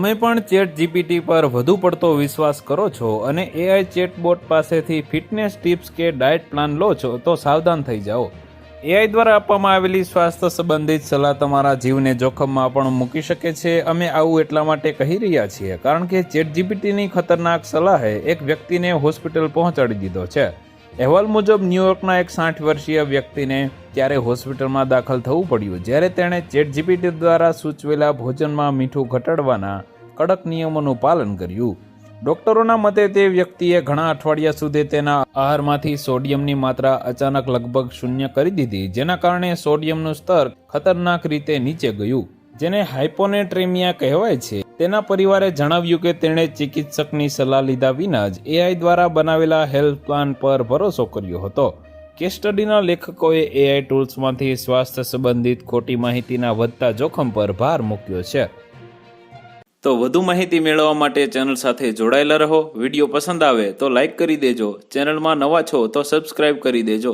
તમે પણ chat GPT પર વધુ પડતો વિશ્વાસ કરો છો અને એઆઈ ચેટબોટ પાસેથી ફિટનેસ ટિપ્સ કે ડાયટ પ્લાન લો છો તો સાવધાન થઈ જાઓ। એઆઈ દ્વારા આપવામાં આવેલી સ્વાસ્થ્ય સંબંધિત સલાહ તમારા જીવને જોખમમાં પણ મૂકી શકે છે। અમે આવું એટલા માટે કહી રહ્યા છીએ કારણ કે ચેટ જીપીટીની ખતરનાક સલાહે એક વ્યક્તિને હોસ્પિટલ પહોંચાડી દીધો છે। અહેવાલ મુજબ ન્યૂયોર્કના એક 60 વર્ષીય વ્યક્તિને ત્યારે હોસ્પિટલમાં દાખલ થવું પડ્યું જ્યારે તેણે ચેટ જીપીટી દ્વારા સૂચવેલા ભોજનમાં મીઠું ઘટાડવાના કડક નિયમોનું પાલન કર્યું। ડોક્ટરોના મતે તે વ્યક્તિએ ઘણા અઠવાડિયા સુધી તેના આહારમાંથી સોડિયમની માત્રા અચાનક લગભગ શૂન્ય કરી દીધી, જેના કારણે સોડિયમનું સ્તર ખતરનાક રીતે નીચે ગયું, જેને હાઇપોનેટ્રેમિયા કહેવાય છે। તેના પરિવારે જણાવ્યું કે તેણે ચિકિત્સકની સલાહ લીધા વિના જ એઆઈ દ્વારા બનાવેલા હેલ્થ પ્લાન પર ભરોસો કર્યો હતો। કેસ સ્ટડીના લેખકોએ એઆઈ ટૂલ્સમાંથી સ્વાસ્થ્ય સંબંધિત ખોટી માહિતીના વધતા જોખમ પર ભાર મૂક્યો છે। તો વધુ માહિતી મેળવવા માટે ચેનલ સાથે જોડાયેલા રહો। વિડીયો પસંદ આવે તો લાઇક કરી દેજો, ચેનલમાં નવા છો તો સબસ્ક્રાઇબ કરી દેજો।